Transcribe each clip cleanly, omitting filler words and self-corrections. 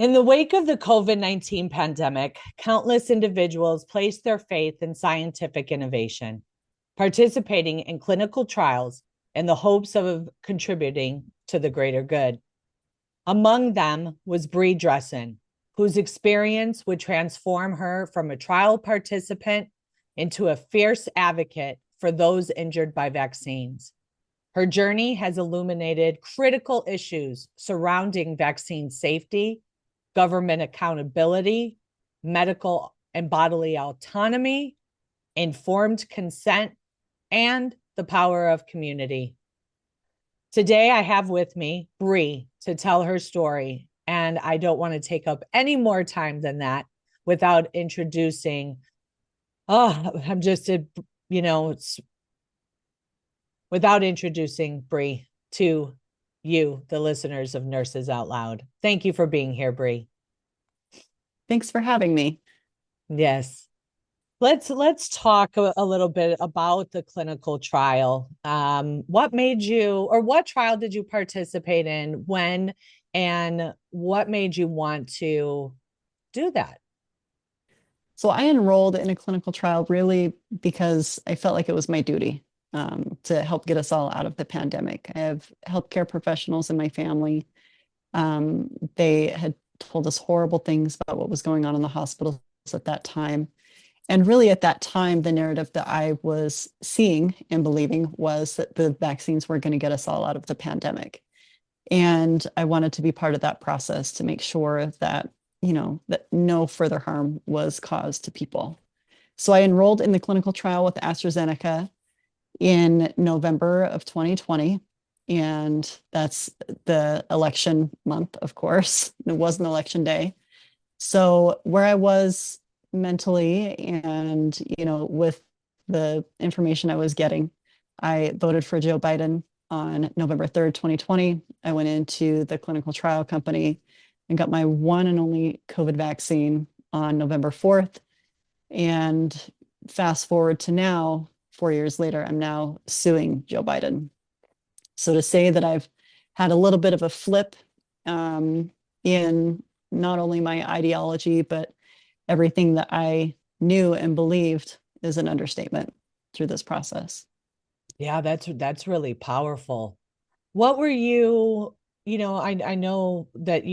In the wake of the COVID-19 pandemic, countless individuals placed their faith in scientific innovation, participating in clinical trials in the hopes of contributing to the greater good. Among them was Brianne Dressen, whose experience would transform her from a trial participant into a fierce advocate for those injured by vaccines. Her journey has illuminated critical issues surrounding vaccine safety, government accountability, medical and bodily autonomy, informed consent, and the power of community. Today, I have with me Bree to tell her story, and I don't want to take up any more time than that without introducing. I'm just a, you know, without introducing Bree to you, the listeners of Nurses Out Loud. Thank you for being here, Bree. Thanks for having me. Yes. Let's talk a little bit about the clinical trial. What made you, or what trial did you participate in, when, and what made you want to do that? So I enrolled in a clinical trial really because I felt like it was my duty to help get us all out of the pandemic. I have healthcare professionals in my family. They had told us horrible things about what was going on in the hospitals at that time. And really at that time, the narrative that I was seeing and believing was that the vaccines were going to get us all out of the pandemic. And I wanted to be part of that process to make sure that, that no further harm was caused to people. So I enrolled in the clinical trial with AstraZeneca in November of 2020. And that's the election month, of course. It was an election day. So where I was mentally and, with the information I was getting, I voted for Joe Biden on November 3rd, 2020. I went into the clinical trial company and got my one and only COVID vaccine on November 4th. And fast forward to now, 4 years later, I'm now suing Joe Biden. So to say that I've had a little bit of a flip in not only my ideology, but everything that I knew and believed is an understatement through this process. Yeah, that's really powerful. What were you, I know that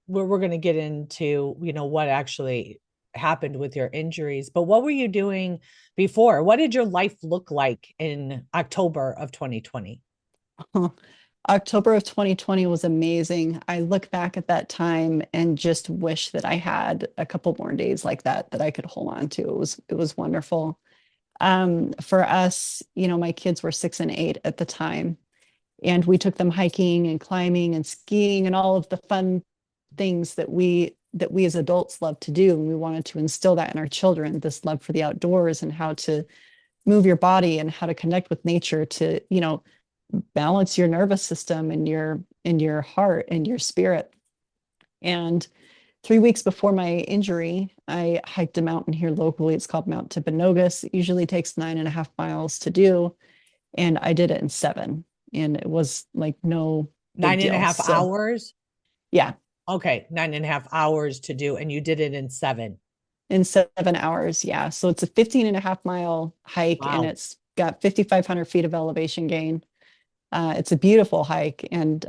we're going to get into, what actually happened with your injuries, but what were you doing before? What did your life look like in October of 2020? October of 2020 was amazing. I look back at that time and just wish that I had a couple more days like that I could hold on to. It was wonderful. For us, my kids were 6 and 8 at the time, and we took them hiking and climbing and skiing and all of the fun things that we as adults love to do. And we wanted to instill that in our children, this love for the outdoors and how to move your body and how to connect with nature to, balance your nervous system and your heart and your spirit. And 3 weeks before my injury, I hiked a mountain here locally. It's called Mount Timpanogos. It usually takes 9.5 miles to do, and I did it in 7. And it was like no big Nine and a deal. half So hours. yeah, Okay, 9.5 hours to do, and you did it in 7. in 7 hours. Yeah. So it's a 15.5 mile hike, and Wow. it's got 5,500 feet of elevation gain. It's a beautiful hike. And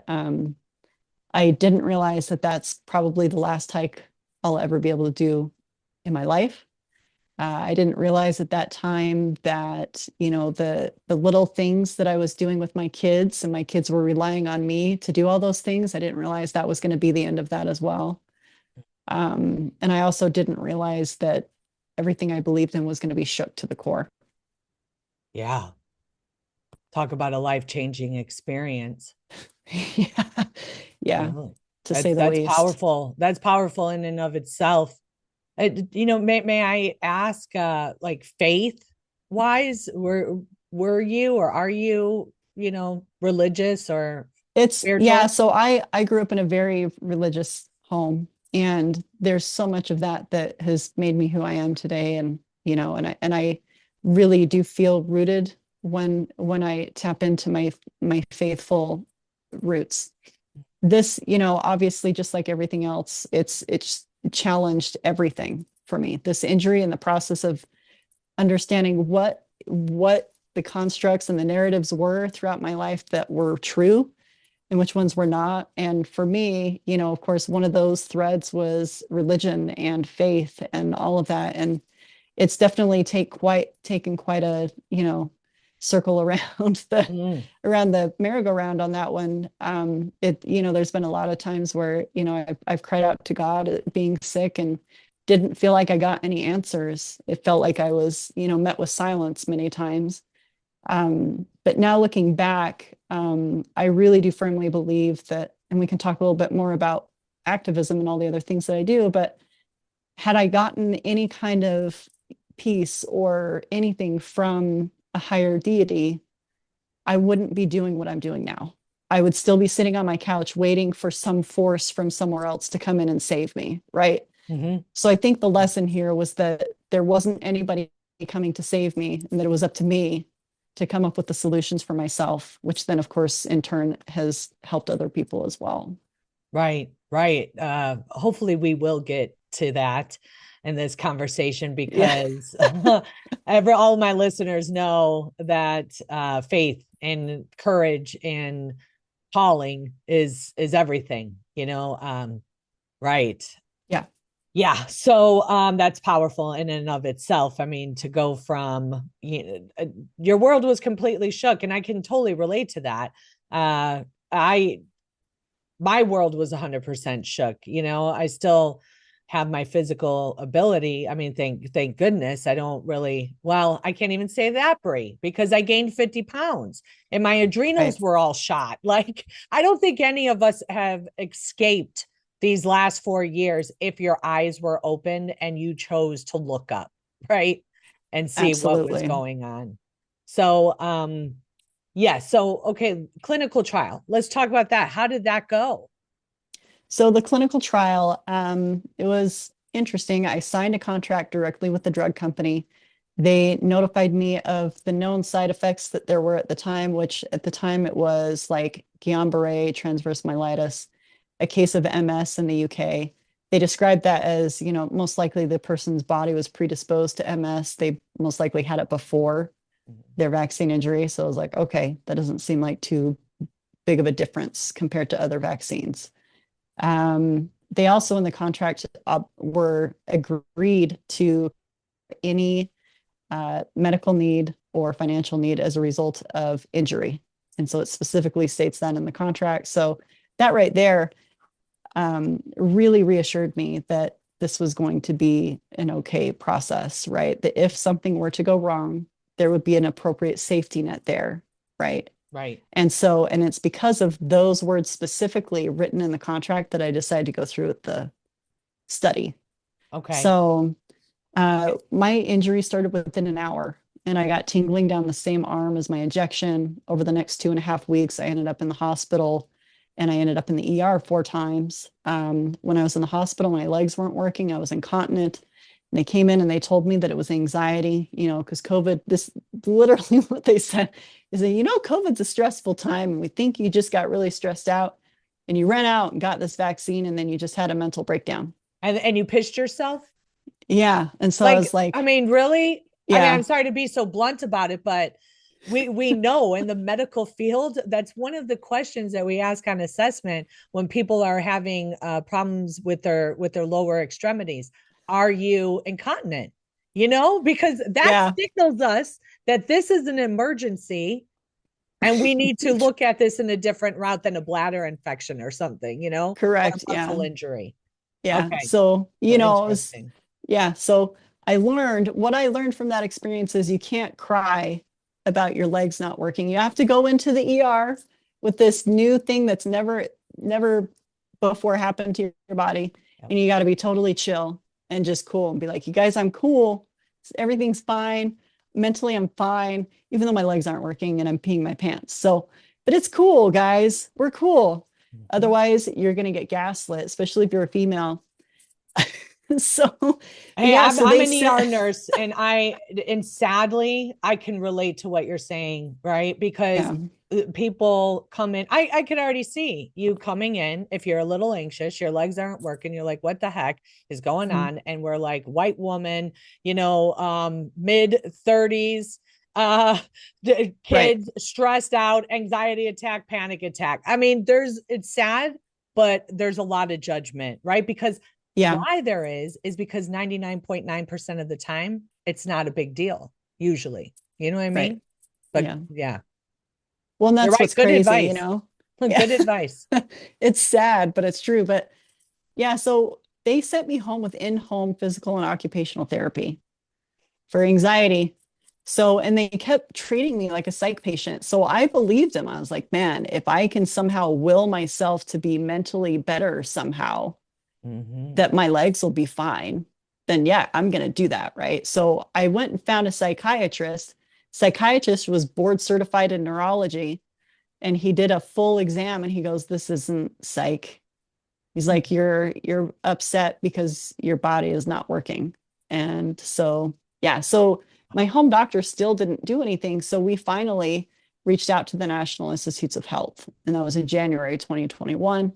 I didn't realize that that's probably the last hike I'll ever be able to do in my life. I didn't realize at that time that, the little things that I was doing with my kids, and my kids were relying on me to do all those things. I didn't realize that was going to be the end of that as well. And I also didn't realize that everything I believed in was going to be shook to the core. Yeah. Talk about a life-changing experience. Yeah, yeah, Yeah. to say That's the that's least. powerful. That's powerful in and of itself. May I ask, like, faith wise, were you, or are you, religious or Yeah, spiritual? so I grew up in a very religious home, and there's so much of that has made me who I am today. And and I really do feel rooted when I tap into my faithful roots. this, obviously, just like everything else, it's challenged everything for me. This injury and the process of understanding what the constructs and the narratives were throughout my life that were true and which ones were not. And for me, of course, one of those threads was religion and faith and all of that. And it's definitely taken quite a, circle around Mm, the merry-go-round on that one. There's been a lot of times where, I've cried out to God at being sick and didn't feel like I got any answers. It felt like I was, met with silence many times. But now looking back, I really do firmly believe that, and we can talk a little bit more about activism and all the other things that I do, but had I gotten any kind of peace or anything from a higher deity, I wouldn't be doing what I'm doing now. I would still be sitting on my couch waiting for some force from somewhere else to come in and save me, right? hmm So I think the lesson here was that there wasn't anybody coming to save me and that it was up to me to come up with the solutions for myself, which then, of course, in turn has helped other people as well. Right, right. Hopefully we will get to that in this conversation Yeah, because all my listeners know that faith and courage and calling is everything, right. yeah, Yeah, so that's powerful in and of itself. I mean, to go from your world was completely shook, and I can totally relate to that. I My world was 100% shook. I still have my physical ability. I mean, thank goodness. I don't really, well, I can't even say that, Brie, because I gained 50 pounds and my right. adrenals were all shot. Like, I don't think any of us have escaped these last 4 years if your eyes were open and you chose to look up, right? And see what was Absolutely. going on. So, yeah. So, okay, clinical trial. Let's talk about that. How did that go? So the clinical trial, it was interesting. I signed a contract directly with the drug company. They notified me of the known side effects that there were at the time, which at the time it was like Guillain-Barré, transverse myelitis, a case of MS in the UK. They described that as, most likely the person's body was predisposed to MS. They most likely had it before their vaccine injury. So I was like, okay, that doesn't seem like too big of a difference compared to other vaccines. They also in the contract were agreed to any medical need or financial need as a result of injury. And so it specifically states that in the contract. So that right there really reassured me that this was going to be an okay process, right? That if something were to go wrong, there would be an appropriate safety net there, right? Right. And it's because of those words specifically written in the contract that I decided to go through with the study. Okay. So my injury started within an hour and I got tingling down the same arm as my injection. Over the next 2.5 weeks, I ended up in the hospital and I ended up in the ER 4 times. When I was in the hospital, my legs weren't working. I was incontinent. And they came in and they told me that it was anxiety, because COVID, this literally what they said is that, COVID's a stressful time. And we think you just got really stressed out and you ran out and got this vaccine and then you just had a mental breakdown. And you pissed yourself? Yeah. And so I Like, was I like, mean, really? I mean, yeah, I'm sorry to be so blunt about it, but we know in the medical field, that's one of the questions that we ask on assessment when people are having problems with their lower extremities. Are you incontinent? Because that yeah, signals us that this is an emergency and we need to look at this in a different route than a bladder infection or something, or correct. a Yeah. muscle injury. Yeah. Okay. So, So it was, interesting. yeah. So what I learned from that experience is you can't cry about your legs not working. You have to go into the ER with this new thing that's never before happened to your body. Yep. And you got to be totally chill and just cool and be like, you guys, I'm cool. Everything's fine. Mentally, I'm fine, even though my legs aren't working and I'm peeing my pants. So, but it's cool, guys. We're cool. Mhm. Otherwise, you're going to get gaslit, especially if you're a female. So, but Hey, yeah, I'm so I'm they an said, ER nurse, and sadly I can relate to what you're saying, right? Because yeah, people come in. I could already see you coming in. If you're a little anxious, your legs aren't working, you're like, what the heck is going mhm, on? And we're like, white woman, mid 30s, uh right. kids stressed out, anxiety attack, panic attack. I mean, it's sad, but there's a lot of judgment, right? Because Yeah, why there is because 99.9% of the time, it's not a big deal, usually. You know what I right. mean? But Yeah. yeah, Well, and you're that's right. what's Good crazy, advice. Yeah. Good advice. It's sad, but it's true. But yeah, so they sent me home with in-home physical and occupational therapy for anxiety. So, and they kept treating me like a psych patient. So I believed them. I was like, man, if I can somehow will myself to be mentally better somehow, Mm-hmm. that my legs will be fine, then yeah, I'm going to do that. Right. So I went and found a psychiatrist. Psychiatrist was board certified in neurology, and he did a full exam and he goes, this isn't psych. He's like, you're upset because your body is not working. And so, yeah, so my home doctor still didn't do anything. So we finally reached out to the National Institutes of Health, and that was in January 2021.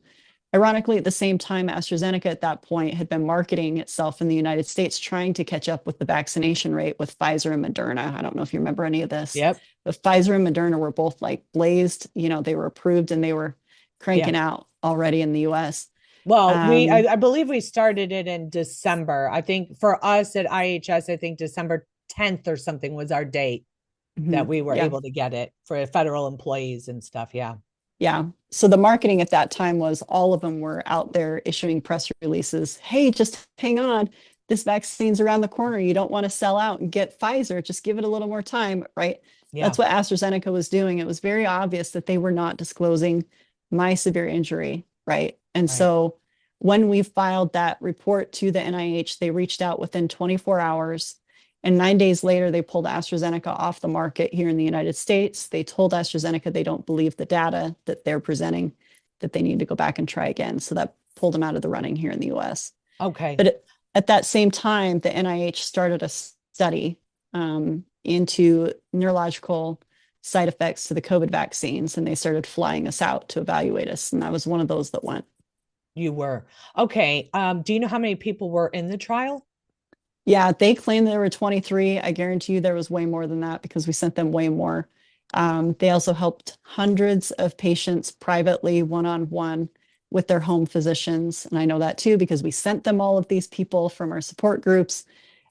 Ironically, at the same time, AstraZeneca at that point had been marketing itself in the United States, trying to catch up with the vaccination rate with Pfizer and Moderna. I don't know if you remember any of this, Yep. but Pfizer and Moderna were both like blazed, they were approved and they were Yeah. cranking out already in the US. Well, Um, I believe we started it in December. I think for us at IHS, I think December 10th or something was our date that we were yeah, able to get it for federal employees and stuff. Yeah. yeah. So the marketing at that time was all of them were out there issuing press releases. Hey, just hang on. This vaccine's around the corner. You don't want to sell out and get Pfizer. Just give it a little more time, right? Yeah. That's what AstraZeneca was doing. It was very obvious that they were not disclosing my severe injury, right? And Right. so when we filed that report to the NIH, they reached out within 24 hours. And 9 days later, they pulled AstraZeneca off the market here in the United States. They told AstraZeneca they don't believe the data that they're presenting, that they need to go back and try again. So that pulled them out of the running here in the US. Okay. But at that same time, the NIH started a study into neurological side effects to the COVID vaccines, and they started flying us out to evaluate us. And I was one of those that went. You were. Okay. Do you know how many people were in the trial? Yeah, they claimed there were 23. I guarantee you there was way more than that because we sent them way more. They also helped hundreds of patients privately, one-on-one with their home physicians. And I know that too because we sent them all of these people from our support groups.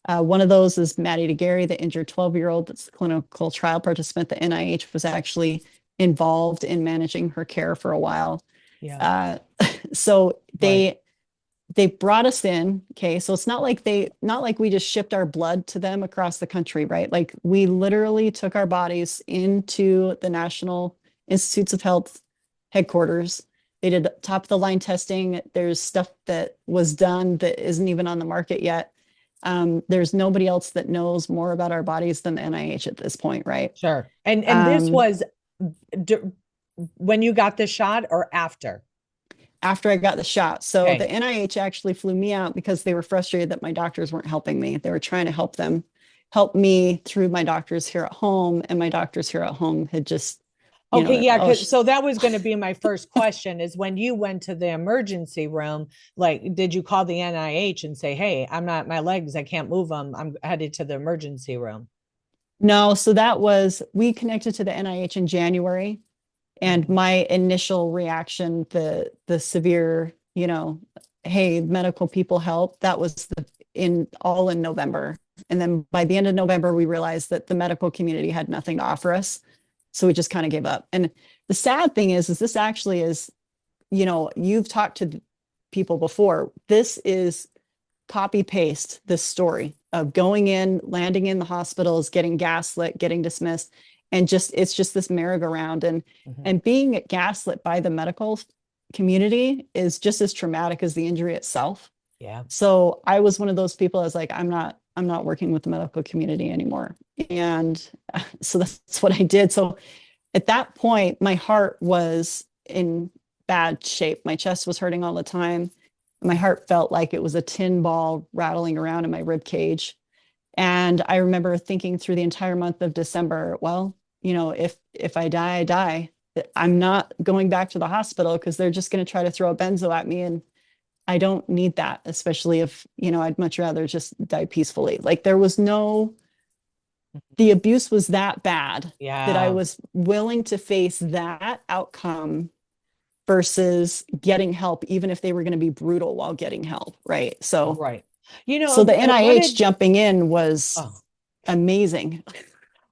One of those is Maddie DeGarry, the injured 12-year-old that's the clinical trial participant. The NIH was actually involved in managing her care for a while. Yeah. Uh, so Right. they brought us in. Okay. So it's not like we just shipped our blood to them across the country, right? Like we literally took our bodies into the National Institutes of Health headquarters. They did top of the line testing. There's stuff that was done that isn't even on the market yet. There's nobody else that knows more about our bodies than the NIH at this point, right? Sure. And this Um, was d- when you got the shot or after? After I got the shot. So the Okay. NIH actually flew me out because they were frustrated that my doctors weren't helping me. They were trying to help me through my doctors here at home. And my doctors here at home had just, Okay, yeah, oh, so that was going to be my first question is when you went to the emergency room, like did you call the NIH and say, "Hey, I'm not my legs, I can't move them. I'm headed to the emergency room." no. So we connected to the NIH in January. And Mhm. my initial reaction, the severe, hey, medical people help, that was in November. And then by the end of November, we realized that the medical community had nothing to offer us. So we just kind of gave up. And the sad thing is this actually is, you've talked to people before. This is copy paste this story of going in, landing in the hospitals, getting gaslit, getting dismissed, and it's just this merry-go-round. And Mhm. and being gaslit by the medical community is just as traumatic as the injury itself. Yeah. So I was one of those people. I was like, I'm not working with the medical community anymore. And so that's what I did. So at that point, my heart was in bad shape. My chest was hurting all the time. My heart felt like it was a tin ball rattling around in my rib cage. And I remember thinking through the entire month of December, well, if I die, I die. I'm not going back to the hospital because they're just going to try to throw a benzo at me. And I don't need that, especially if, I'd much rather just die peacefully. Like there was no, the abuse was that bad that I Yeah. was willing to face that outcome versus getting help, even if they were going to be brutal while getting help. Right. So, Right. so the What NIH did, jumping in was oh, amazing.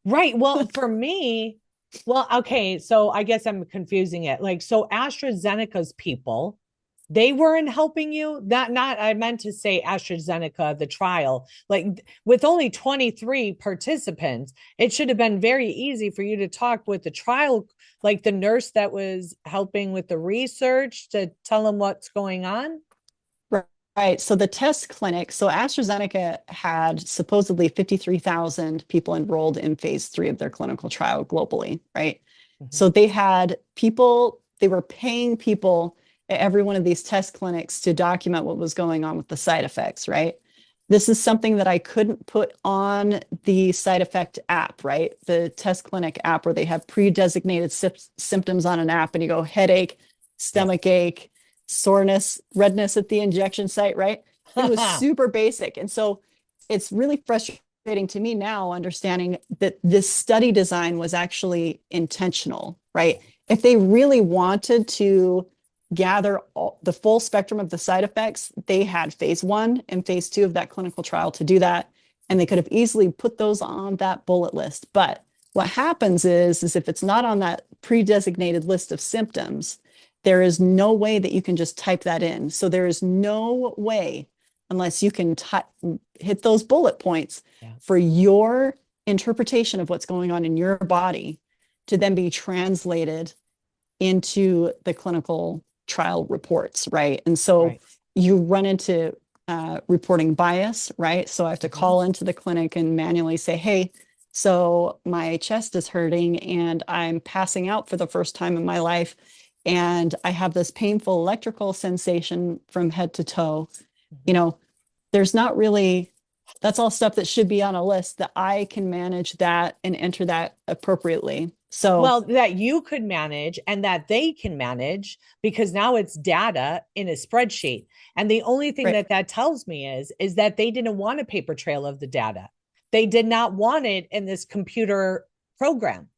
right. Well, for me, well, okay. So I guess I'm confusing it. Like, so AstraZeneca's people, they weren't helping you. Not, I meant to say AstraZeneca, the trial. Like, with only 23 participants, it should have been very easy for you to talk with the trial, like the nurse that was helping with the research to tell them what's going on. Right. So the test clinic, so AstraZeneca had supposedly 53,000 people enrolled in phase 3 of their clinical trial globally, right? Mhm. So they had people, they were paying people at every one of these test clinics to document what was going on with the side effects, right? This is something that I couldn't put on the side effect app, right? The test clinic app where they have pre-designated symptoms on an app and you go headache, Yeah. stomach ache, soreness, redness at the injection site, right? It was super basic. And so it's really frustrating to me now understanding that this study design was actually intentional, right? If they really wanted to gather the full spectrum of the side effects, they had phase 1 and phase 2 of that clinical trial to do that. And they could have easily put those on that bullet list. But what happens is if it's not on that pre-designated list of symptoms, there is no way that you can just type that in. So there is no way, unless you can hit those bullet points Yeah. for your interpretation of what's going on in your body to then be translated into the clinical trial reports, right? And so Right. you run into reporting bias, right? So I have to Mhm. call into the clinic and manually say, hey, so my chest is hurting and I'm passing out for the first time in my life. And I have this painful electrical sensation from head to toe. You Mhm. know, there's not really, that's all stuff that should be on a list that I can manage that and enter that appropriately. So, Well, that you could manage and that they can manage because now it's data in a spreadsheet. And the only thing right, that that tells me is that they didn't want a paper trail of the data. They did not want it in this computer program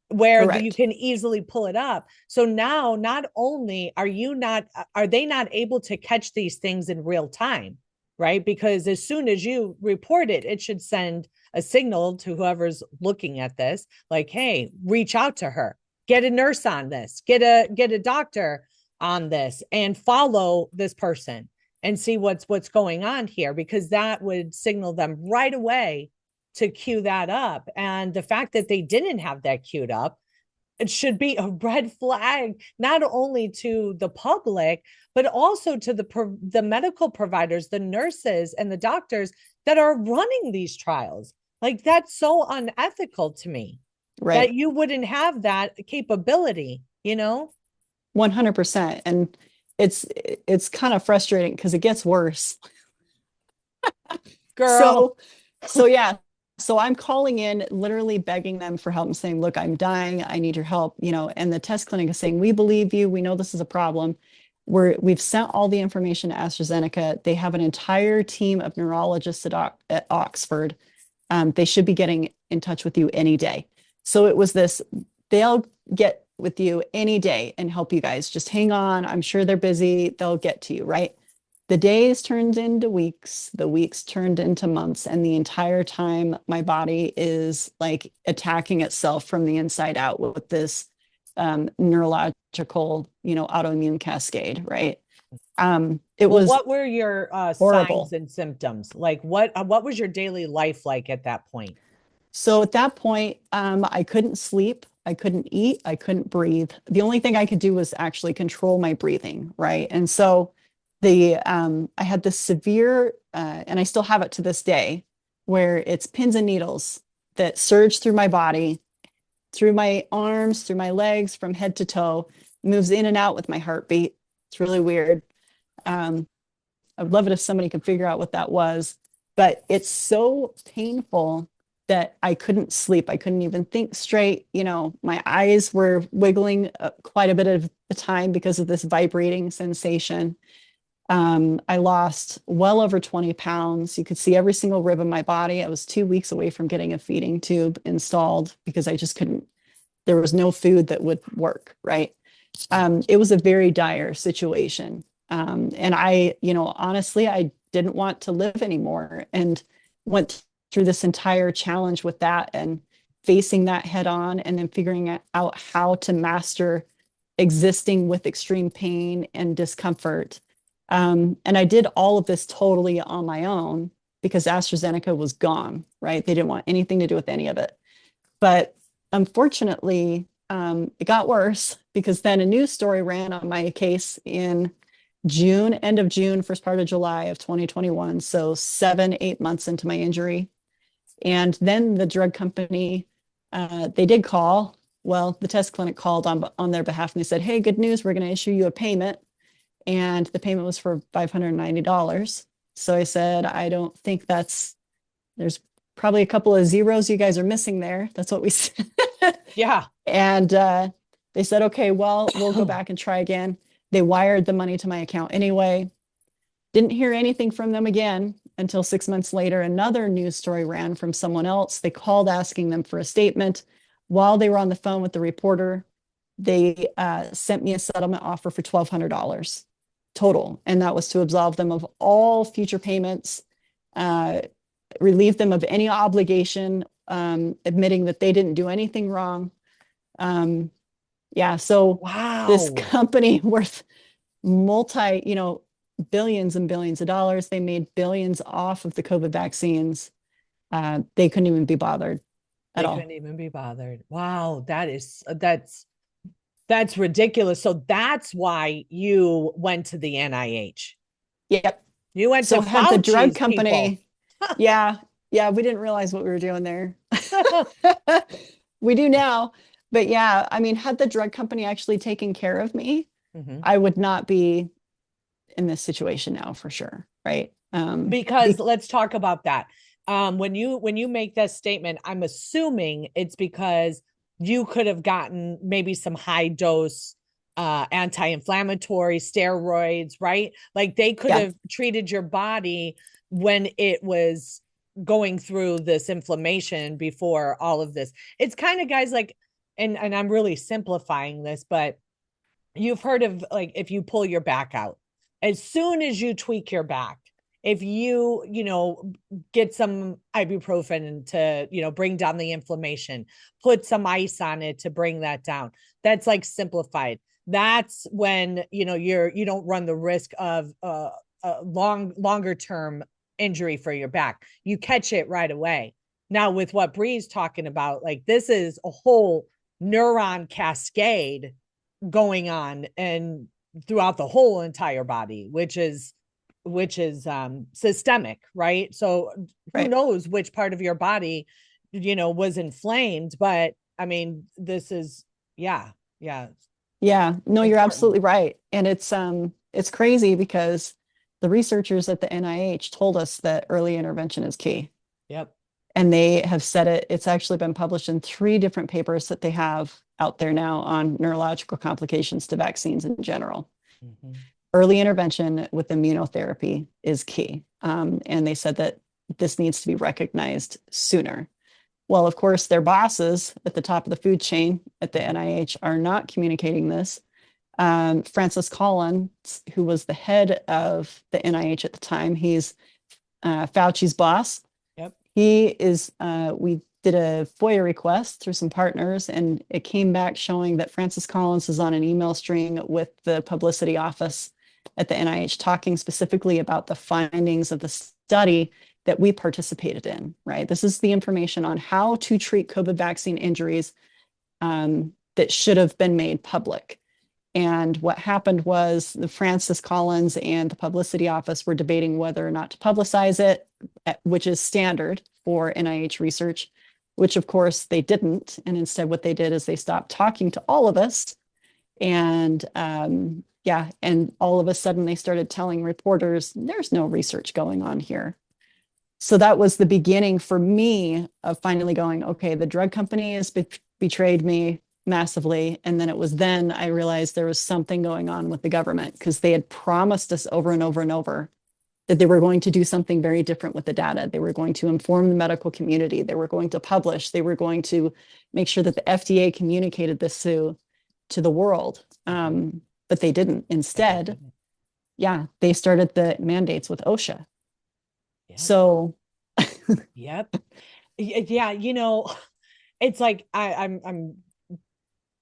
where you correct. can easily pull it up. So now not only are they not able to catch these things in real time, right? Because as soon as you report it, it should send a signal to whoever's looking at this, like, hey, reach out to her, get a nurse on this, get a doctor on this, and follow this person and see what's going on here, because that would signal them right away to queue that up. And the fact that they didn't have that queued up, it should be a red flag, not only to the public, but also to the medical providers, the nurses and the doctors that are running these trials. Like, that's so unethical to me that Right. you wouldn't have that capability, 100%. And it's kind of frustrating because it gets worse. Girl. So so yeah. So I'm calling in, literally begging them for help and saying, look, I'm dying. I need your help. And the test clinic is saying, we believe you. We know this is a problem. We've sent all the information to AstraZeneca. They have an entire team of neurologists at Oxford. They should be getting in touch with you any day. So it was this, they'll get with you any day and help you guys. Just hang on. I'm sure they're busy. They'll get to you, right? The days turned into weeks, the weeks turned into months, and the entire time my body is like attacking itself from the inside out with this neurological, autoimmune cascade, right? It Well, was what were your signs horrible. and symptoms? Like, what was your daily life like at that point? So at that point, I couldn't sleep, I couldn't eat, I couldn't breathe. The only thing I could do was actually control my breathing, right? And so I had this severe, and I still have it to this day, where it's pins and needles that surge through my body, through my arms, through my legs, from head to toe, moves in and out with my heartbeat. It's really weird. Um, I would love it if somebody could figure out what that was, but it's so painful that I couldn't sleep. I couldn't even think straight. You know, my eyes were wiggling quite a bit of the time because of this vibrating sensation. I lost well over 20 pounds. You could see every single rib in my body. I was 2 weeks away from getting a feeding tube installed because I just couldn't, there was no food that would work, right? It was a very dire situation. And I, you know, honestly, I didn't want to live anymore and went through this entire challenge with that and facing that head on and then figuring out how to master existing with extreme pain and discomfort. And I did all of this totally on my own because AstraZeneca was gone, right? They didn't want anything to do with any of it. But unfortunately, it got worse because then a news story ran on my case in June, end of June, first part of July of 2021. So 7, 8 months into my injury. And then the drug company, they did call. Well, the test clinic called on their behalf and they said, hey, good news, we're going to issue you a payment. And the payment was for $590. So I said, I don't think there's probably a couple of zeros you guys are missing there. That's what we said. Yeah. And they said, okay, well, we'll go back and try again. They wired the money to my account anyway. Didn't hear anything from them again until 6 months later. Another news story ran from someone else. They called asking them for a statement. While they were on the phone with the reporter, they sent me a settlement offer for $1,200 total. And that was to absolve them of all future payments, relieve them of any obligation, admitting that they didn't do anything wrong. Yeah, so Wow. this company worth billions and billions of dollars, they made billions off of the COVID vaccines. They couldn't even be bothered at all. They couldn't even be bothered. Wow, that's ridiculous. So that's why you went to the NIH. Yep. You went So to had the drug Fauci's company. Yeah, we didn't realize what we were doing there. We do now. But yeah, I mean, had the drug company actually taken care of me, I would not be in this situation now for sure, right? Because let's talk about that. When you make that statement, I'm assuming it's because you could have gotten maybe some high dose anti-inflammatory steroids, right? Like they could have treated your body when it was going through this inflammation before all of this. It's kind of guys like, and I'm really simplifying this, but you've heard of like if you pull your back out, as soon as you tweak your back, if you get some ibuprofen to bring down the inflammation, put some ice on it to bring that down, that's like simplified. That's when you don't run the risk of a longer term injury for your back. You catch it right away. Now with what Bree's talking about, like this is a whole neuron cascade going on and throughout the whole entire body, which is systemic, right? So who knows which part of your body was inflamed, but I mean this is no, you're absolutely right. And it's crazy because the researchers at the NIH told us that early intervention is key. Yep. And they have said it. It's actually been published in 3 different papers that they have out there now on neurological complications to vaccines in general. Early intervention with immunotherapy is key. And they said that this needs to be recognized sooner. Well, of course, their bosses at the top of the food chain at the NIH are not communicating this. Francis Collins, who was the head of the NIH at the time, he's Fauci's boss. Yep. He is, we did a FOIA request through some partners, and it came back showing that Francis Collins is on an email string with the publicity office at the NIH talking specifically about the findings of the study that we participated in, right? This is the information on how to treat COVID vaccine injuries that should have been made public. And what happened was the Francis Collins and the publicity office were debating whether or not to publicize it, which is standard for NIH research, which of course they didn't. And instead what they did is they stopped talking to all of us and Yeah. And all of a sudden they started telling reporters, there's no research going on here. So that was the beginning for me of finally going, okay, the drug company has betrayed me massively. And then I realized there was something going on with the government because they had promised us over and over and over that they were going to do something very different with the data. They were going to inform the medical community. They were going to publish. They were going to make sure that the FDA communicated this to the world. But they didn't. Instead, yeah, they started the mandates with OSHA. Yeah. So, Yep. Yeah, it's like I'm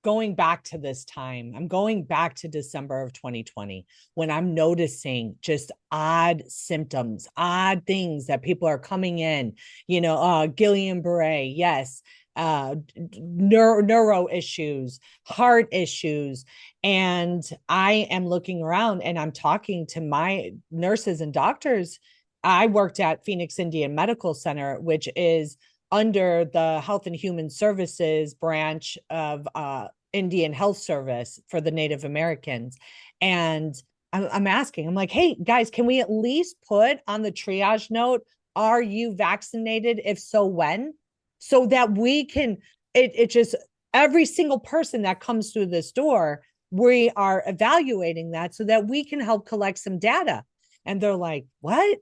going back to this time. I'm going back to December of 2020 when I'm noticing just odd symptoms, odd things that people are coming in, Guillain-Barré, yes, neuro issues, heart issues. And I am looking around and I'm talking to my nurses and doctors. I worked at Phoenix Indian Medical Center, which is under the Health and Human Services branch of Indian Health Service for the Native Americans. And I'm asking, I'm like, hey, guys, can we at least put on the triage note, are you vaccinated? If so, when? So that we can, it just, every single person that comes through this door, we are evaluating that so that we can help collect some data. And they're like, what?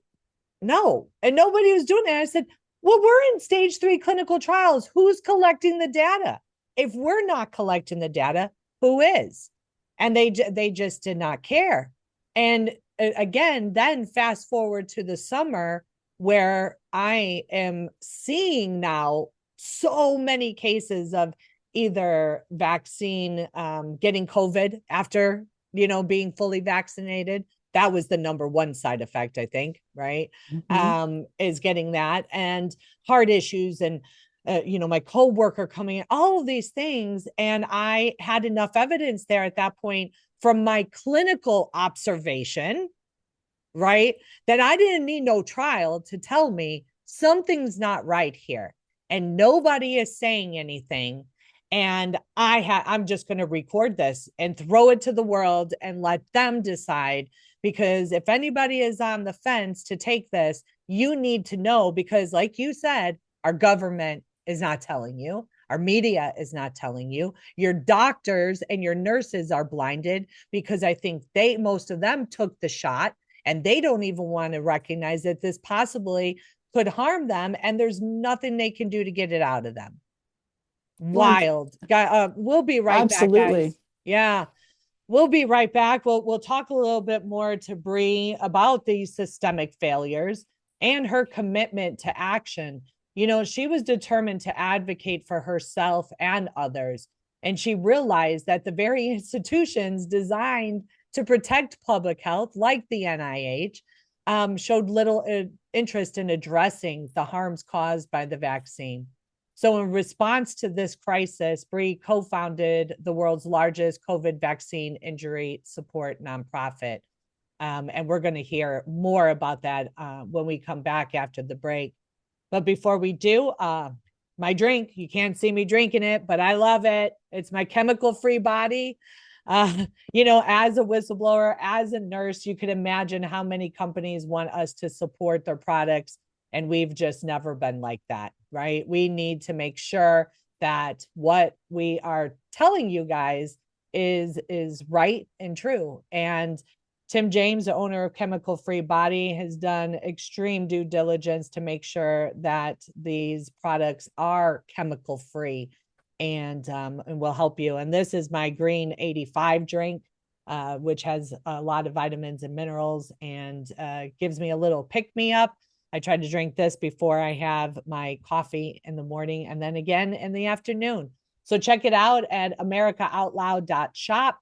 No. And nobody was doing that. I said, well, we're in stage 3 clinical trials. Who's collecting the data? If we're not collecting the data, who is? And they just did not care. And again, then fast forward to the summer where I am seeing now so many cases of either vaccine getting COVID after being fully vaccinated. That was the number one side effect, I think, right? Is getting that, and heart issues, and my coworker coming in, all of these things. And I had enough evidence there at that point from my clinical observation, right, that I didn't need no trial to tell me something's not right here. And nobody is saying anything. And I'm just going to record this and throw it to the world and let them decide. Because if anybody is on the fence to take this, you need to know, because like you said, our government is not telling you. Our media is not telling you. Your doctors and your nurses are blinded because I think most of them took the shot and they don't even want to recognize that this possibly could harm them, and there's nothing they can do to get it out of them. well, Wild. We'll be right back, absolutely. guys. Yeah. We'll be right back. We'll talk a little bit more to Bree about these systemic failures and her commitment to action. She was determined to advocate for herself and others. And she realized that the very institutions designed to protect public health, like the NIH, showed little interest in addressing the harms caused by the vaccine. So, in response to this crisis, Bree co-founded the world's largest COVID vaccine injury support nonprofit. And we're going to hear more about that when we come back after the break. But before we do, my drink, you can't see me drinking it, but I love it. It's my chemical-free body. As a whistleblower, as a nurse, you could imagine how many companies want us to support their products. And we've just never been like that, right? We need to make sure that what we are telling you guys is right and true. And Tim James, the owner of Chemical Free Body, has done extreme due diligence to make sure that these products are chemical free and will help you. And this is my green 85 drink, which has a lot of vitamins and minerals and gives me a little pick me up. I try to drink this before I have my coffee in the morning and then again in the afternoon. So check it out at americaoutloud.shop.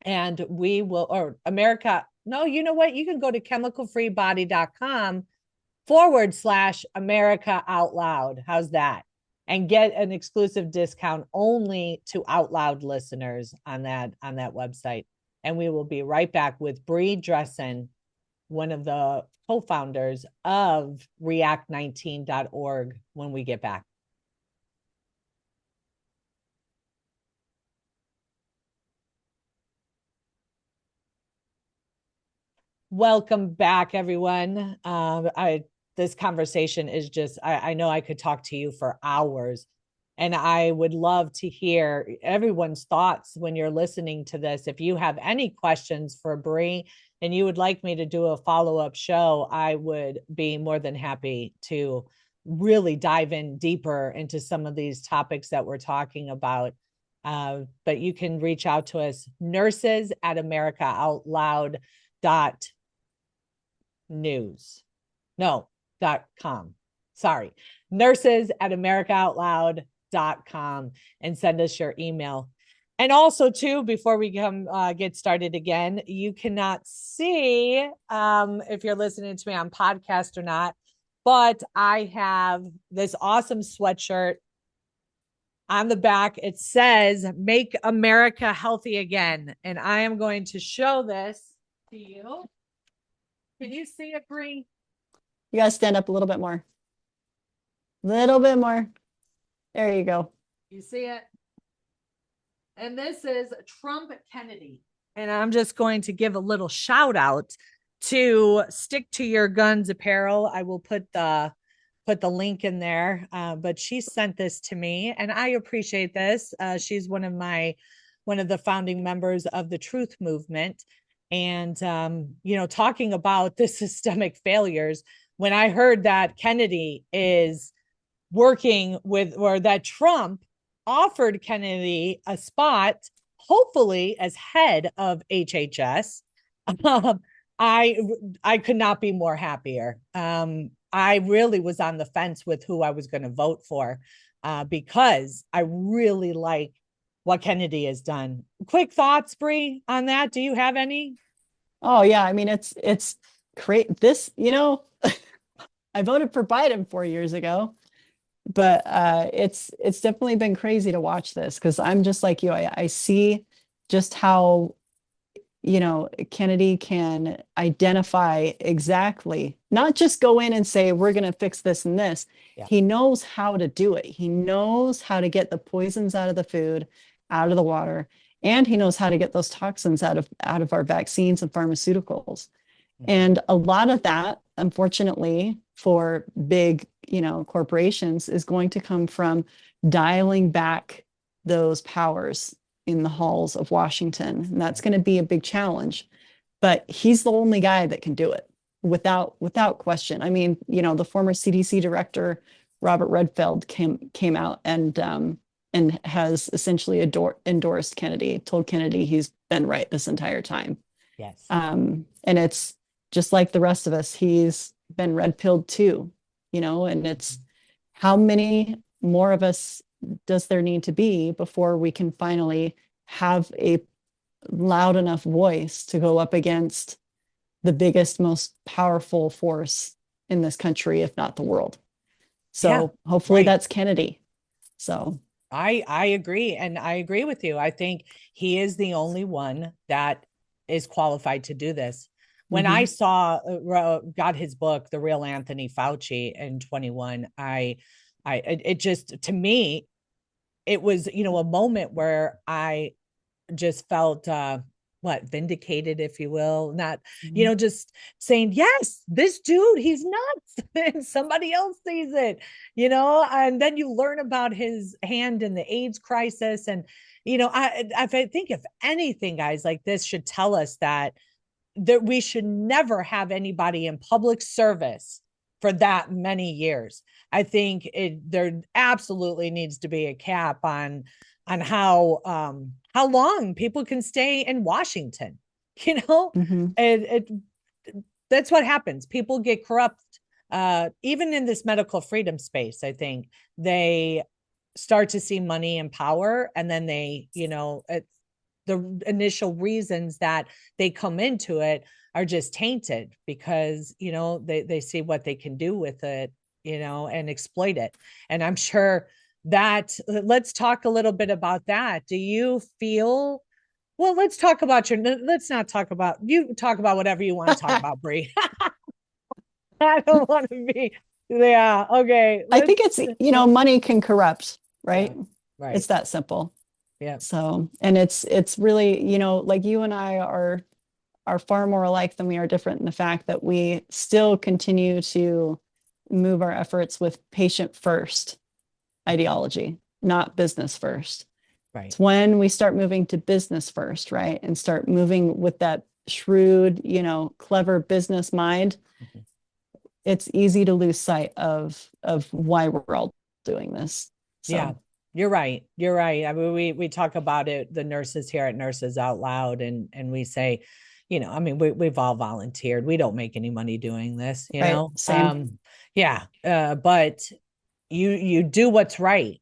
And we will, or America, no, you know what? You can go to chemicalfreebody.com/America Out Loud. How's that? And get an exclusive discount only to Out Loud listeners on that website. And we will be right back with Brianne Dressen, one of the co-founders of react19.org, when we get back. Welcome back, everyone. This conversation is just I know I could talk to you for hours, and I would love to hear everyone's thoughts when you're listening to this. If you have any questions for Bree and you would like me to do a follow-up show, I would be more than happy to really dive in deeper into some of these topics that we're talking about. But you can reach out to us, nurses at americaoutloud.news. No, .com. Sorry. Nurses at americaoutloud.com and send us your email. And also, too, before we get started again, you cannot see if you're listening to me on podcast or not, but I have this awesome sweatshirt on the back. It says, "Make America Healthy Again." And I am going to show this to you. Can you see it, Bree? You gotta stand up a little bit more. Little bit more. There you go. You see it? And this is Trump Kennedy. And I'm just going to give a little shout out to Stick to Your Guns Apparel. I will put the link in there. But she sent this to me, and I appreciate this. She's one of the founding members of the Truth Movement, and talking about the systemic failures. When I heard that Kennedy is working with, or that Trump offered Kennedy a spot, hopefully as head of HHS, I could not be more happier. I really was on the fence with who I was going to vote for, because I really like what Kennedy has done. Quick thoughts, Bree, on that? Do you have any? Oh yeah, I mean it's great. This, I voted for Biden 4 years ago, but it's definitely been crazy to watch this because I'm just like you. I see just how Kennedy can identify exactly, not just go in and say, we're going to fix this and this. Yeah. He knows how to do it. He knows how to get the poisons out of the food, out of the water, and he knows how to get those toxins out of our vaccines and pharmaceuticals. And a lot of that, unfortunately, for big, corporations is going to come from dialing back those powers in the halls of Washington. And that's going to be a big challenge. But he's the only guy that can do it without question. I mean, the former CDC director, Robert Redfield, came out and has essentially endorsed Kennedy, told Kennedy he's been right this entire time. Yes. And it's just like the rest of us, he's been red-pilled too, and it's how many more of us does there need to be before we can finally have a loud enough voice to go up against the biggest, most powerful force in this country, if not the world? So hopefully that's Kennedy. So I agree. And I agree with you. I think he is the only one that is qualified to do this. When I saw got his book, The Real Anthony Fauci, in 21, it just, to me, it was, a moment where I just felt vindicated, if you will, not, just saying, yes, this dude, he's nuts. And somebody else sees it, and then you learn about his hand in the AIDS crisis. And, I think if anything, guys, like this should tell us that we should never have anybody in public service for that many years. I think there absolutely needs to be a cap on how long people can stay in Washington. That's what happens. People get corrupt, even in this medical freedom space. I think they start to see money and power, and then they, the initial reasons that they come into it are just tainted because, they see what they can do with it, and exploit it. And I'm sure that, let's talk a little bit about that. Do you feel, well, let's not talk about, you talk about whatever you want to talk about, Bree. I don't want to be, yeah, okay. I think it's, money can corrupt, right? Yeah, right. It's that simple. Yeah. So, and it's really, like you and I are are far more alike than we are different in the fact that we still continue to move our efforts with patient first ideology, not business first. Right. It's when we start moving to business first, right? And start moving with that shrewd, clever business mind, Mhm. it's easy to lose sight of why we're all doing this. Yeah, So, you're right. You're right. I mean, we talk about it, the nurses here at Nurses Out Loud, and we say, I mean, we've all volunteered. We don't make any money doing this, right, same. yeah. But you do what's right,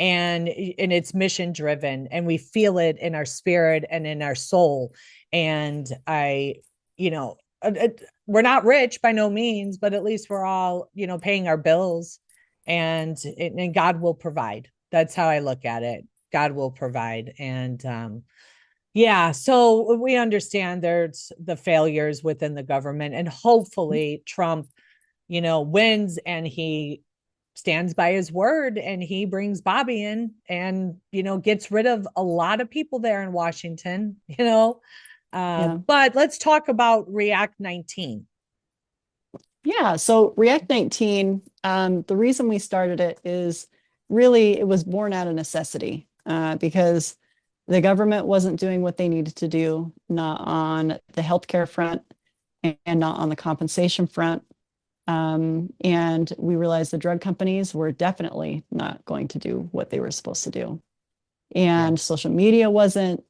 and it's mission driven, and we feel it in our spirit and in our soul. And you know, we're not rich by no means, but at least we're all, paying our bills, and God will provide. That's how I look at it. God will provide. And yeah, so we understand there's the failures within the government, and hopefully Trump, wins, and he stands by his word, and he brings Bobby in, and gets rid of a lot of people there in Washington. Yeah. But let's talk about React 19. Yeah. So React 19, the reason we started it is really it was born out of necessity because the government wasn't doing what they needed to do, not on the healthcare front and not on the compensation front. And we realized the drug companies were definitely not going to do what they were supposed to do. And Yes. social media wasn't,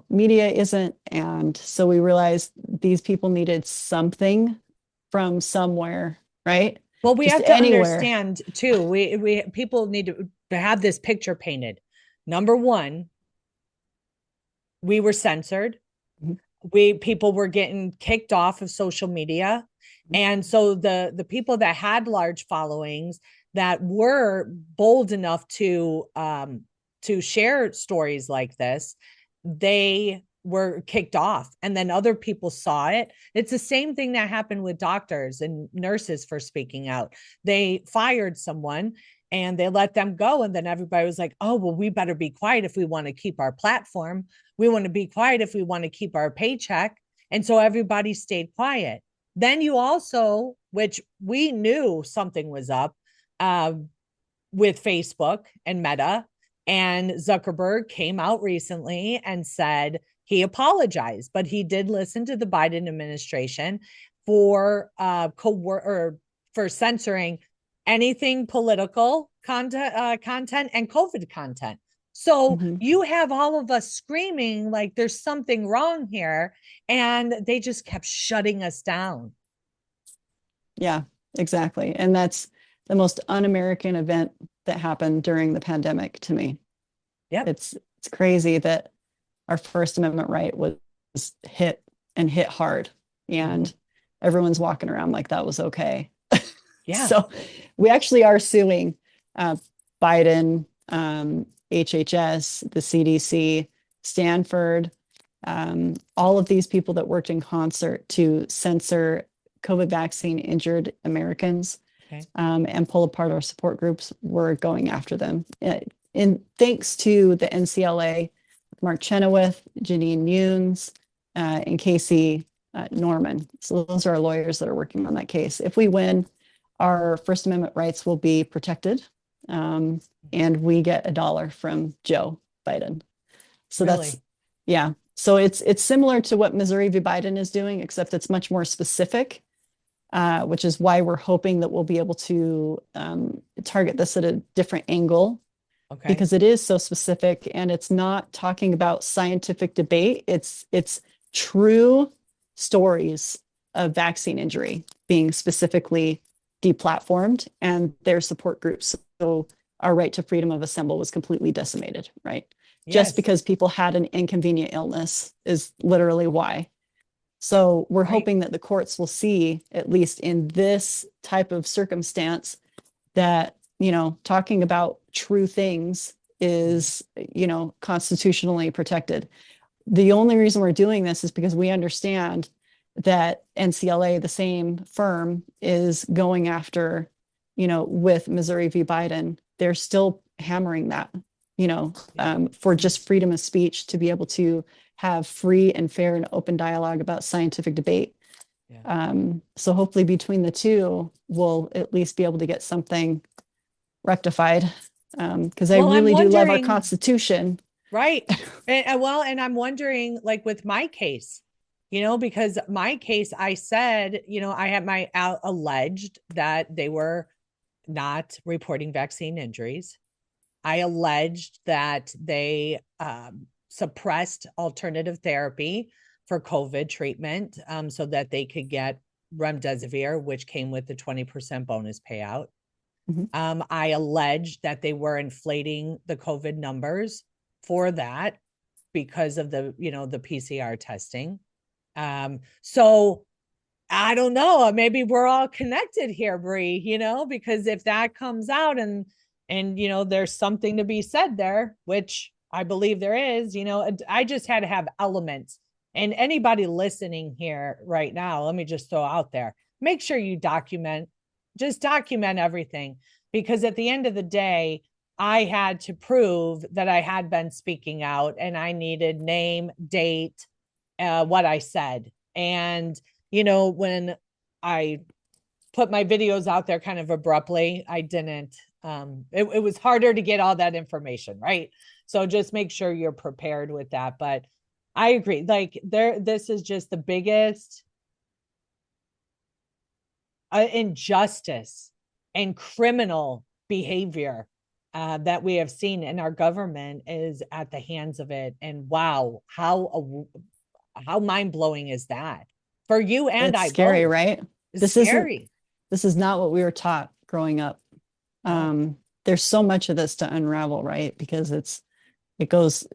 media isn't. And so we realized these people needed something from somewhere, right? Well, we Just have to anywhere. understand too. We people need to have this picture painted. Number one, we were censored. Mhm. We People were getting kicked off of social media, and so the people that had large followings, that were bold enough to share stories like this, they were kicked off, and then other people saw it. It's the same thing that happened with doctors and nurses for speaking out. They fired someone and they let them go, and then everybody was like, oh well, we better be quiet if we want to keep our platform. We want to be quiet if we want to keep our paycheck. And so everybody stayed quiet. Then you also, which we knew something was up, uh, with Facebook and Meta, and Zuckerberg came out recently and said he apologized, but he did listen to the Biden administration for or for censoring anything political content and COVID content. So Mhm. you have all of us screaming like there's something wrong here, and they just kept shutting us down. Yeah, exactly. And that's the most un-American event that happened during the pandemic to me. Yep. It's crazy that our First Amendment right was hit and hit hard, Mm-hmm. and everyone's walking around like that was okay. Yeah. So we actually are suing Biden, HHS, the CDC, Stanford, all of these people that worked in concert to censor COVID vaccine injured Americans, Okay. and pull apart our support groups. We're going after them. And thanks to the NCLA, Mark Chenoweth, Janine Nunes, and Casey Norman. So those are our lawyers that are working on that case. If we win, our First Amendment rights will be protected, and we get $1 from Joe Biden. So that's, Really? yeah. So it's similar to what Missouri v. Biden is doing, except it's much more specific, which is why we're hoping that we'll be able to target this at a different angle Okay. because it is so specific and it's not talking about scientific debate. It's true stories of vaccine injury being specifically deplatformed and their support groups. So our right to freedom of assembly was completely decimated, right? Just Yes. because people had an inconvenient illness is literally why. So we're Right. hoping that the courts will see, at least in this type of circumstance, that, talking about true things is, constitutionally protected. The only reason we're doing this is because we understand that NCLA, the same firm, is going after, with Missouri v. Biden. They're still hammering that, for just freedom of speech to be able to have free and fair and open dialogue about scientific debate. Yeah. So hopefully between the two, we'll at least be able to get something rectified. Because I Well, I'm really do love our wondering, Constitution. right. And I'm wondering, like with my case, because my case, I said, I had my alleged that they were not reporting vaccine injuries. I alleged that they suppressed alternative therapy for COVID treatment so that they could get remdesivir, which came with the 20% bonus payout. Mhm. I alleged that they were inflating the COVID numbers for that because of the PCR testing. So I don't know. Maybe we're all connected here, Bree, because if that comes out and there's something to be said there, which I believe there is, I just had to have elements. And anybody listening here right now, let me just throw out there, make sure you just document everything. Because at the end of the day, I had to prove that I had been speaking out and I needed name, date, what I said. And when I put my videos out there kind of abruptly, I didn't. It was harder to get all that information, right? So just make sure you're prepared with that. But I agree. Like this is just the biggest injustice and criminal behavior that we have seen in our government is at the hands of it. And wow, how mind blowing is that for you and It's I scary, both? right? It's This isn't, scary. this is not what we were taught growing up. No. There's so much of this to unravel, right? Because it goes,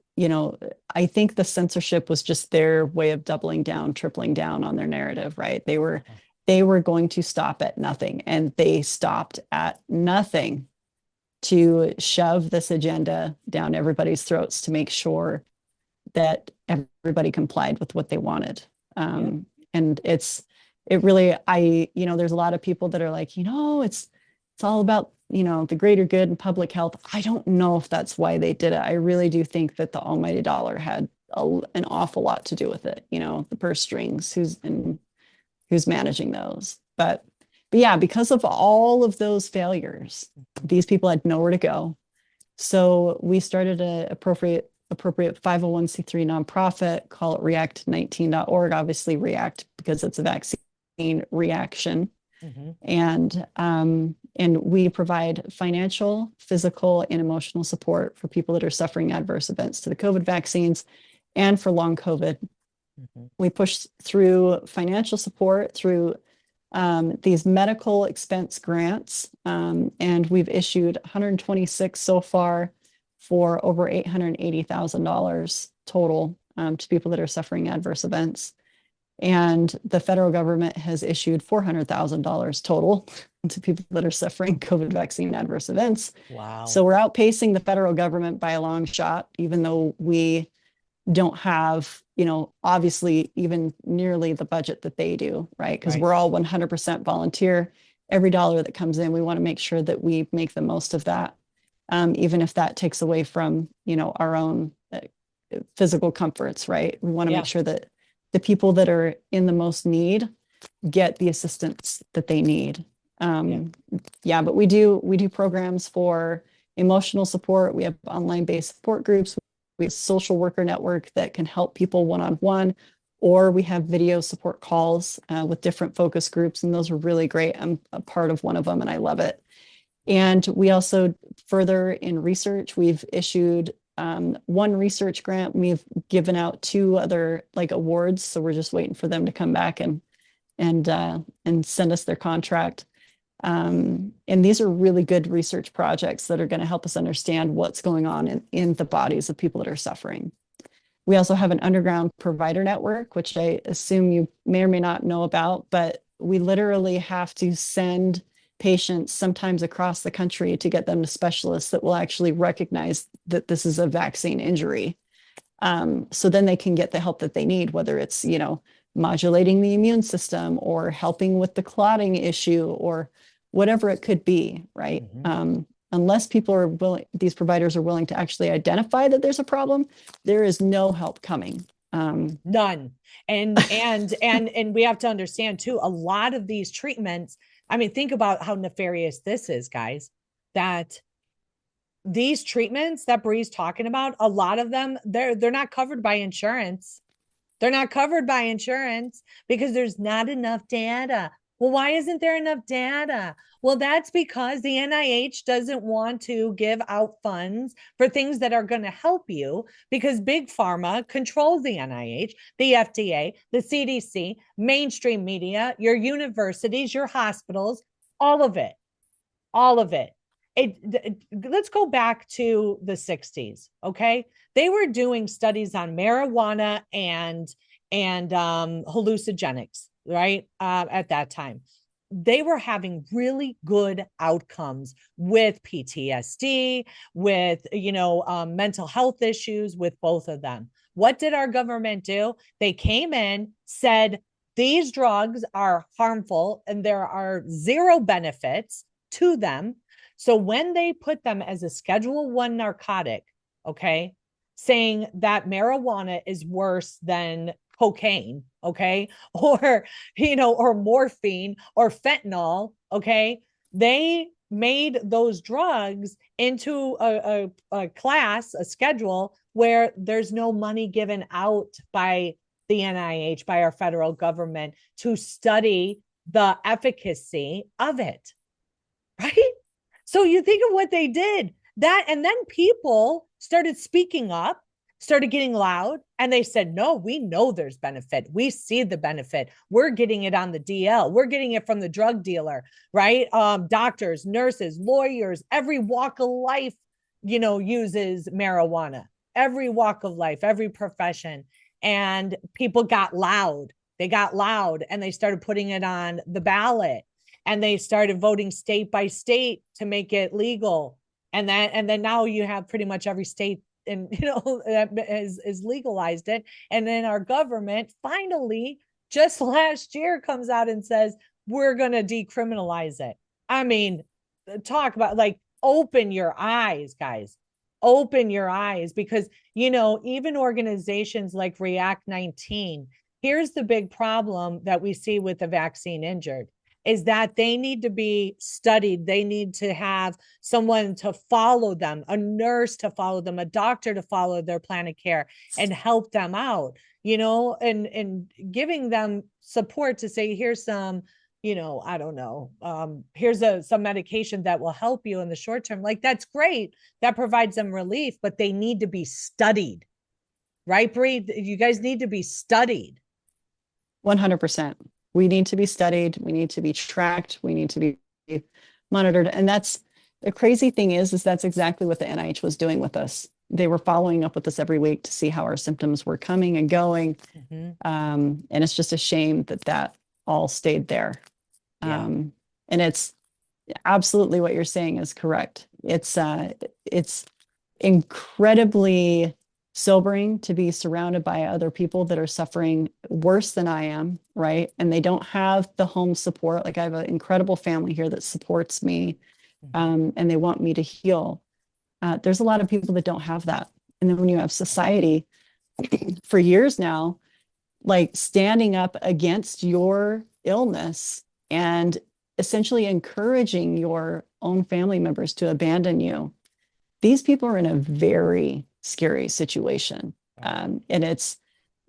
I think the censorship was just their way of doubling down, tripling down on their narrative, right? They were going to stop at nothing, and they stopped at nothing to shove this agenda down everybody's throats to make sure that everybody complied with what they wanted. Yeah. And it really, there's a lot of people that are like, it's all about, the greater good and public health. I don't know if that's why they did it. I really do think that the almighty dollar had an awful lot to do with it. The purse strings, who's managing those. But yeah, because of all of those failures, these people had nowhere to go. So we started an appropriate 501c3 nonprofit, call it react19.org, obviously react because it's a vaccine reaction. Mm-hmm. And we provide financial, physical, and emotional support for people that are suffering adverse events to the COVID vaccines and for long COVID. Mm-hmm. We push through financial support through these medical expense grants, and we've issued 126 so far for over $880,000 total to people that are suffering adverse events. And the federal government has issued $400,000 total to people that are suffering COVID vaccine adverse events. Wow. So we're outpacing the federal government by a long shot, even though we don't have, obviously even nearly the budget that they do, right? Because Right. we're all 100% volunteer. Every dollar that comes in, we want to make sure that we make the most of that, even if that takes away from, our own physical comforts, right? We want to Yeah. make sure that the people that are in the most need get the assistance that they need. But we do programs for emotional support. We have online based support groups. We have a social worker network that can help people one-on-one, or we have video support calls with different focus groups, and those are really great. I'm a part of one of them and I love it. And we also further in research, we've issued one research grant. We've given out 2 other awards, so we're just waiting for them to come back and send us their contract. And these are really good research projects that are going to help us understand what's going on in the bodies of people that are suffering. We also have an underground provider network, which I assume you may or may not know about, but we literally have to send patients sometimes across the country to get them to specialists that will actually recognize that this is a vaccine injury. So then they can get the help that they need, whether it's, modulating the immune system or helping with the clotting issue or whatever it could be, right? Mm-hmm. Unless people are willing, these providers are willing to actually identify that there's a problem, there is no help coming. None. And we have to understand too, a lot of these treatments, I mean, think about how nefarious this is, guys, that these treatments that Bree's talking about, a lot of them, they're not covered by insurance. They're not covered by insurance because there's not enough data. Well, why isn't there enough data? Well, that's because the NIH doesn't want to give out funds for things that are going to help you because big pharma controls the NIH, the FDA, the CDC, mainstream media, your universities, your hospitals, all of it, all of it. Let's go back to the 60s. Okay, they were doing studies on marijuana and hallucinogenics, right? At that time, they were having really good outcomes with PTSD, with mental health issues, with both of them. What did our government do? They came in, said these drugs are harmful and there are zero benefits to them. So when they put them as a Schedule 1 narcotic, okay, saying that marijuana is worse than cocaine, okay, or morphine or fentanyl, okay, they made those drugs into a class, a schedule where there's no money given out by the NIH, by our federal government to study the efficacy of it, right? So you think of what they did that, and then people started speaking up, started getting loud, and they said, no, we know there's benefit. We see the benefit. We're getting it on the DL. We're getting it from the drug dealer, right? Doctors, nurses, lawyers, every walk of life, uses marijuana, every walk of life, every profession. And people got loud. They got loud and they started putting it on the ballot and they started voting state by state to make it legal. And then now you have pretty much every state and is legalized it. And then our government finally just last year comes out and says we're going to decriminalize it. I mean, talk about like open your eyes, guys. Open your eyes because even organizations like React 19, here's the big problem that we see with the vaccine injured is that they need to be studied. They need to have someone to follow them, a nurse to follow them, a doctor to follow their plan of care and help them out, and giving them support to say, here's some, I don't know, here's some medication that will help you in the short term. Like, that's great. That provides them relief, but they need to be studied, right, Bree? You guys need to be studied. 100%. We need to be studied. We need to be tracked. We need to be monitored. And that's the crazy thing is that's exactly what the NIH was doing with us. They were following up with us every week to see how our symptoms were coming and going. Mm-hmm. And it's just a shame that all stayed there. Yeah. And it's absolutely what you're saying is correct. It's incredibly sobering to be surrounded by other people that are suffering worse than I am, right? And they don't have the home support. Like I have an incredible family here that supports me, and they want me to heal. There's a lot of people that don't have that. And then when you have society for years now, like standing up against your illness and essentially encouraging your own family members to abandon you, these people are in a very scary situation. And it's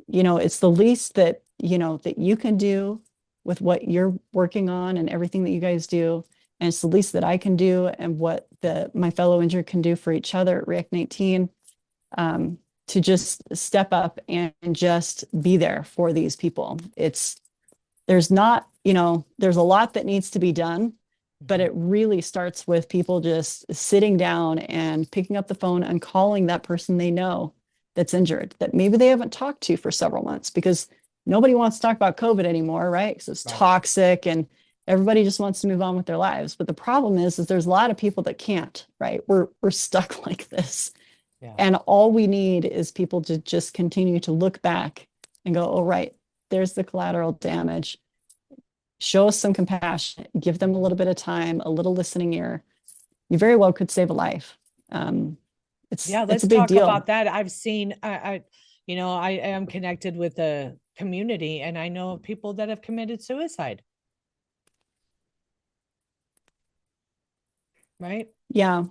the least that you can do with what you're working on and everything that you guys do. And it's the least that I can do and what my fellow injured can do for each other at React 19, to just step up and just be there for these people. There's a lot that needs to be done, but it really starts with people just sitting down and picking up the phone and calling that person they know that's injured, that maybe they haven't talked to for several months, because nobody wants to talk about COVID anymore, right? Because it's toxic and everybody just wants to move on with their lives. But the problem is there's a lot of people that can't, right? We're stuck like this. Yeah. And all we need is people to just continue to look back and go, oh, right, there's the collateral damage. Show us some compassion, give them a little bit of time, a little listening ear. You very well could save a life. Let's talk about that. I've seen, I am connected with the community, and I know of people that have committed suicide, right? Yeah.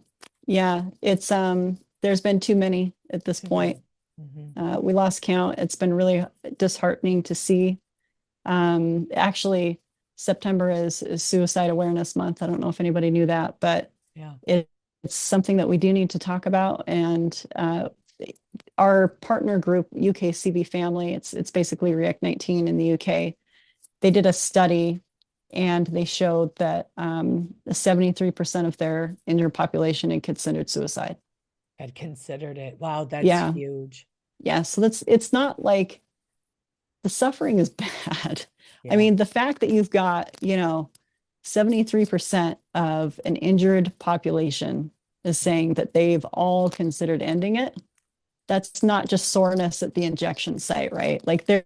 Yeah. It's, there's been too many at this Too many. point. Mhm. We lost count. It's been really disheartening to see. Actually, September is Suicide Awareness Month. I don't know if anybody knew that, but Yeah. it's something that we do need to talk about. And our partner group, UKCB Family, it's basically React 19 in the UK. They did a study and they showed that 73% of their injured population had considered suicide. Had considered it. Wow, that's Yeah. huge. Yeah. So it's not like the suffering is bad. I Yeah. mean, the fact that you've got, 73% of an injured population is saying that they've all considered ending it. That's not just soreness at the injection site, right? Like Right.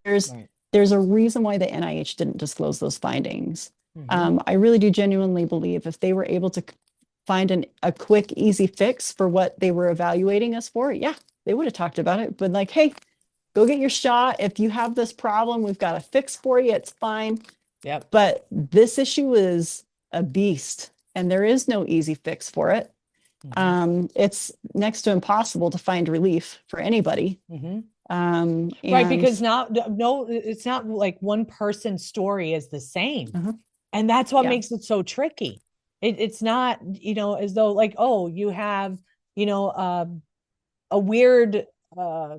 there's a reason why the NIH didn't disclose those findings. Hmm. I really do genuinely believe if they were able to find a quick, easy fix for what they were evaluating us for, yeah, they would have talked about it. But like, hey, go get your shot. If you have this problem, we've got a fix for you. It's fine. Yep. But this issue is a beast, and there is no easy fix for it. Hmm. It's next to impossible to find relief for anybody. Hmm. Right, And because now, no, it's not like one person's story is the same. uh-huh, And that's what yeah, makes it so tricky. It's not, as though like, oh, you have, you know, uh, a weird uh,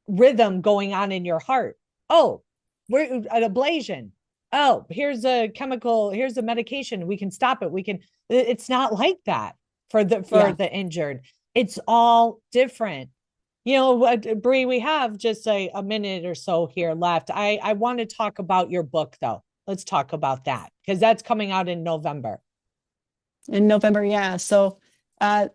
rhythm going on in your heart. Oh, we're an ablation. Oh, here's a medication. We can stop it. It's not like that for yeah. the injured. It's all different. What, Bree, we have just a minute or so here left. I want to talk about your book though. Let's talk about that because that's coming out in November. In November, yeah. So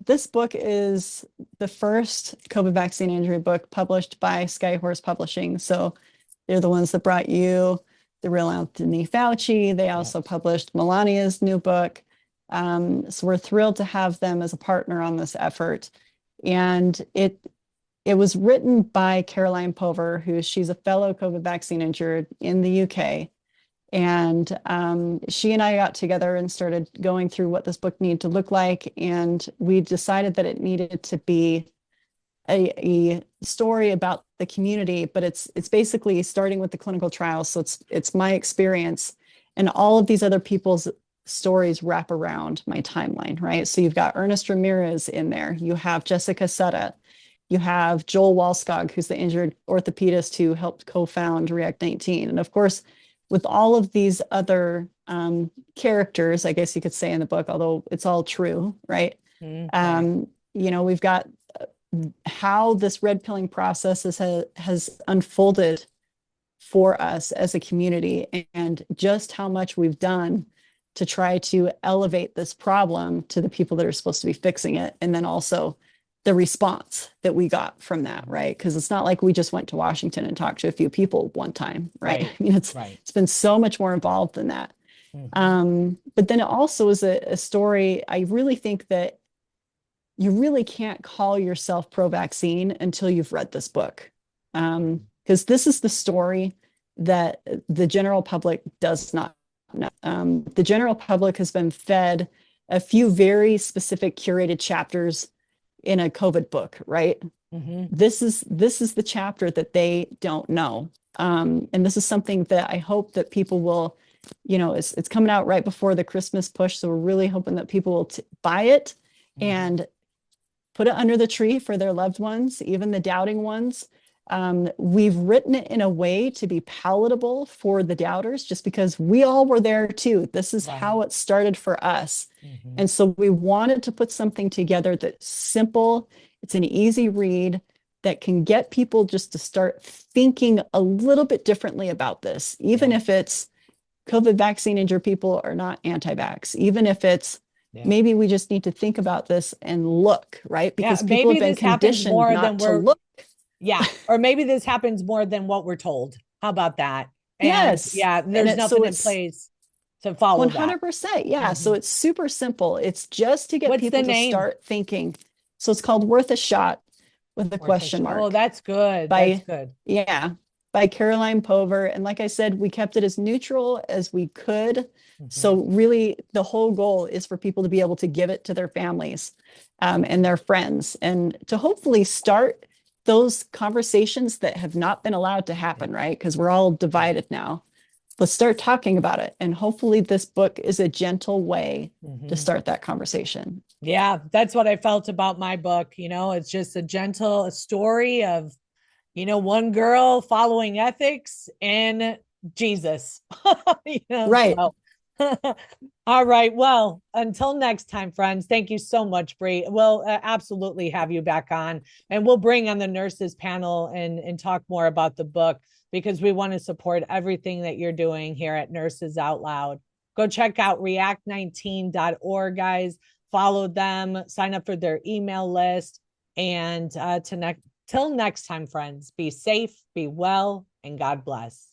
this book is the first COVID vaccine injury book published by Skyhorse Publishing. So they're the ones that brought you the real Anthony Fauci. They Yeah. also published Melania's new book. So we're thrilled to have them as a partner on this effort. And it was written by Caroline Pover, she's a fellow COVID vaccine injured in the UK. And she and I got together and started going through what this book needed to look like. And we decided that it needed to be a story about the community, but it's basically starting with the clinical trials. So it's my experience, and all of these other people's stories wrap around my timeline, right? So you've got Ernest Ramirez in there, you have Jessica Sutta, you have Joel Walskog, who's the injured orthopedist who helped co-found React 19, and of course, with all of these other characters, I guess you could say in the book, although it's all true, right? Right. We've got how this red pilling process has unfolded for us as a community, and just how much we've done to try to elevate this problem to the people that are supposed to be fixing it. And then also the response that we got from that, right? Because it's not like we just went to Washington and talked to a few people one time, right? Right. I mean, Right. it's been so much more involved than that. Hmm. But then it also is a story. I really think that you really can't call yourself pro-vaccine until you've read this book. Because this is the story that the general public does not know. The general public has been fed a few very specific curated chapters in a COVID book, right? Hmm. This is the chapter that they don't know. And this is something that I hope that people will, it's coming out right before the Christmas push. So we're really hoping that people will buy it Hmm. and put it under the tree for their loved ones, even the doubting ones. We've written it in a way to be palatable for the doubters, just because we all were there too. This is Right. how it started for us. Hmm. And so we wanted to put something together that's simple, it's an easy read that can get people just to start thinking a little bit differently about this, even Yeah. if it's COVID vaccine injured people are not anti-vax, even if it's Yeah. maybe we just need to think about this and look, right? Yeah. Because people have Maybe been this happens conditioned more than not to look. yeah. Or maybe this happens more than what we're told. How about that? And Yes. yeah, And there's it so nothing in it's place to follow that. 100%. Yeah. Hmm. So it's super simple. It's just to get What's the people to name? start thinking. So it's called Worth a Shot. with a Or question Oh, mark that's good. That's by, good. yeah, by Caroline Pover. And like I said, we kept it as neutral as we could. Mhm. So really the whole goal is for people to be able to give it to their families and their friends and to hopefully start those conversations that have not been allowed to happen, Yeah. right? Because we're all Yeah. divided now. Let's start talking about it. And hopefully this book is a gentle way to Mhm. start that conversation. Yeah, that's what I felt about my book. It's just a gentle story of, one girl following ethics and Jesus. Right. So all right. Well, until next time, friends, thank you so much, Bree. We'll absolutely have you back on, and we'll bring on the nurses panel and talk more about the book because we want to support everything that you're doing here at Nurses Out Loud. Go check out react19.org, guys. Follow them, sign up for their email list, and till next time, friends, be safe, be well, and God bless.